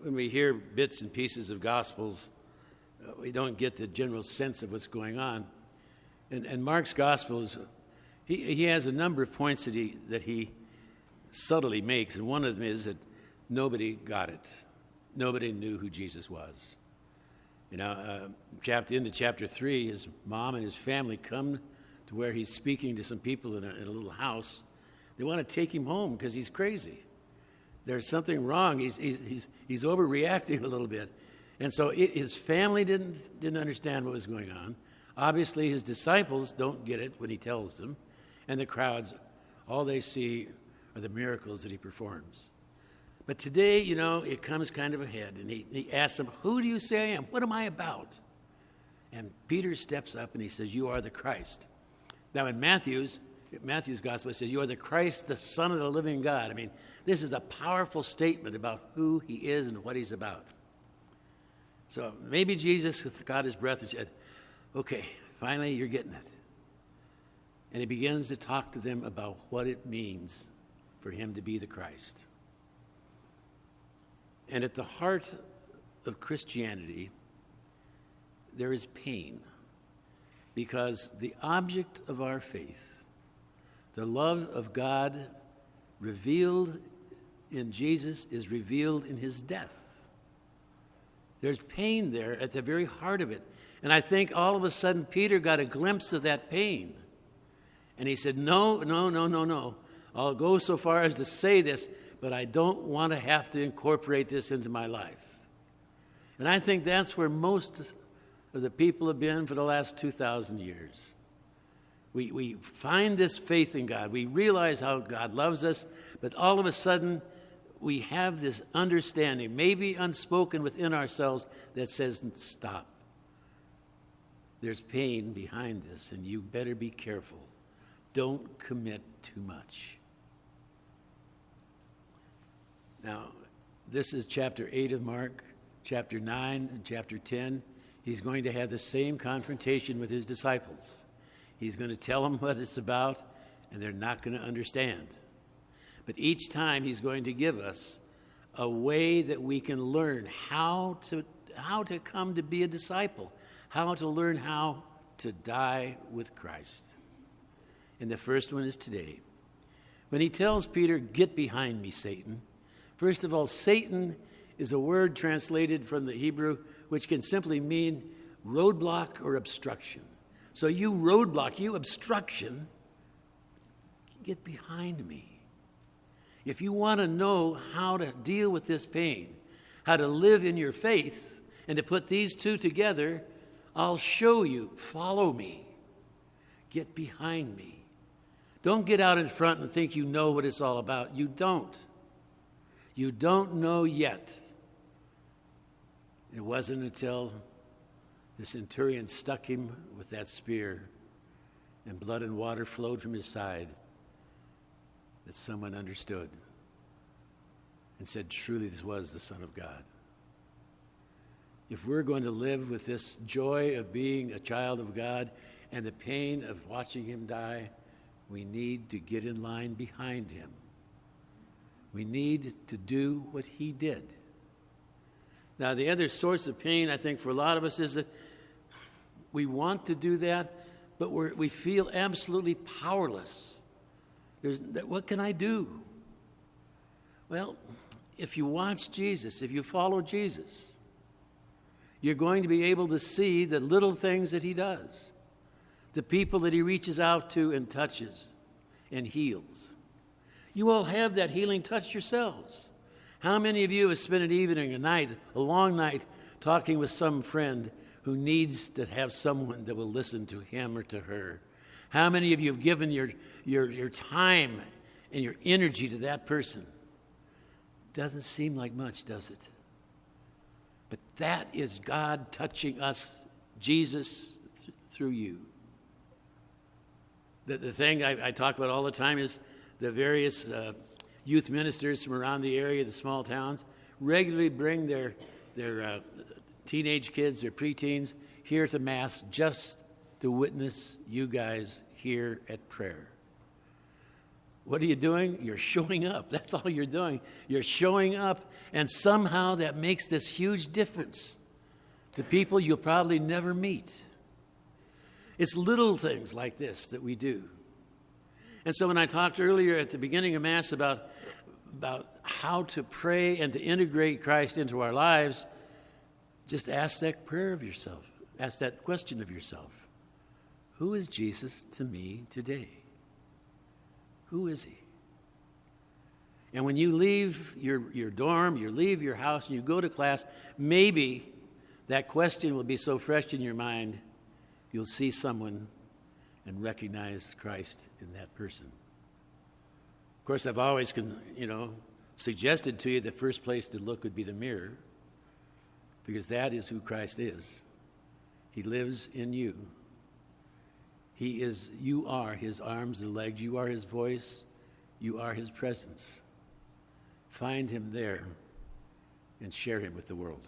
when we hear bits and pieces of Gospels, we don't get the general sense of what's going on. And Mark's Gospel is, he has a number of points that he subtly makes, and one of them is that nobody got it. Nobody knew who Jesus was. Into chapter 3, his mom and his family come to where he's speaking to some people in a little house. They want to take him home because he's crazy. There's something wrong. He's overreacting a little bit. And so his family didn't understand what was going on. Obviously, his disciples don't get it when he tells them. And the crowds, all they see are the miracles that he performs. But today, it comes kind of ahead. And he asks them, who do you say I am? What am I about? And Peter steps up and he says, you are the Christ. Now in Matthew's gospel, it says, you are the Christ, the Son of the living God. I mean, this is a powerful statement about who he is and what he's about. So maybe Jesus got his breath and said, okay, finally you're getting it. And he begins to talk to them about what it means for him to be the Christ. And at the heart of Christianity, there is pain, because the object of our faith, the love of God revealed in Jesus, is revealed in his death. There's pain there at the very heart of it. And I think all of a sudden Peter got a glimpse of that pain. And he said, no. I'll go so far as to say this, but I don't want to have to incorporate this into my life. And I think that's where most of the people have been for the last 2,000 years. We find this faith in God. We realize how God loves us, but all of a sudden we have this understanding, maybe unspoken within ourselves, that says, stop. There's pain behind this, and you better be careful. Don't commit too much. Now, this is chapter 8 of Mark, chapter 9 and chapter 10. He's going to have the same confrontation with his disciples. He's going to tell them what it's about, and they're not going to understand. But each time he's going to give us a way that we can learn how to come to be a disciple, how to learn how to die with Christ. And the first one is today. When he tells Peter, get behind me, Satan. First of all, Satan is a word translated from the Hebrew which can simply mean roadblock or obstruction. So you roadblock, you obstruction, get behind me. If you want to know how to deal with this pain, how to live in your faith, and to put these two together, I'll show you. Follow me. Get behind me. Don't get out in front and think you know what it's all about. You don't. You don't know yet. It wasn't until the centurion stuck him with that spear and blood and water flowed from his side that someone understood and said, truly, this was the Son of God. If we're going to live with this joy of being a child of God and the pain of watching him die, we need to get in line behind him. We need to do what he did. Now, the other source of pain, I think, for a lot of us is that we want to do that, but we feel absolutely powerless. What can I do? Well, if you watch Jesus, if you follow Jesus, you're going to be able to see the little things that he does, the people that he reaches out to and touches and heals. You all have that healing touch yourselves. How many of you have spent an evening, a long night, talking with some friend who needs to have someone that will listen to him or to her? How many of you have given your time and your energy to that person? Doesn't seem like much, does it? But that is God touching us, Jesus, through you. The thing I talk about all the time is the various youth ministers from around the area, the small towns, regularly bring their teenage kids, their preteens, here to Mass just to witness you guys here at prayer. What are you doing? You're showing up. That's all you're doing. You're showing up, and somehow that makes this huge difference to people you'll probably never meet. It's little things like this that we do. And so when I talked earlier at the beginning of Mass about how to pray and to integrate Christ into our lives, just ask that prayer of yourself. Ask that question of yourself. Who is Jesus to me today? Who is he? And when you leave your dorm, you leave your house, and you go to class, maybe that question will be so fresh in your mind, you'll see someone and recognize Christ in that person. Of course, I've always, suggested to you the first place to look would be the mirror, because that is who Christ is. He lives in you. You are his arms and legs. You are his voice. You are his presence. Find him there and share him with the world.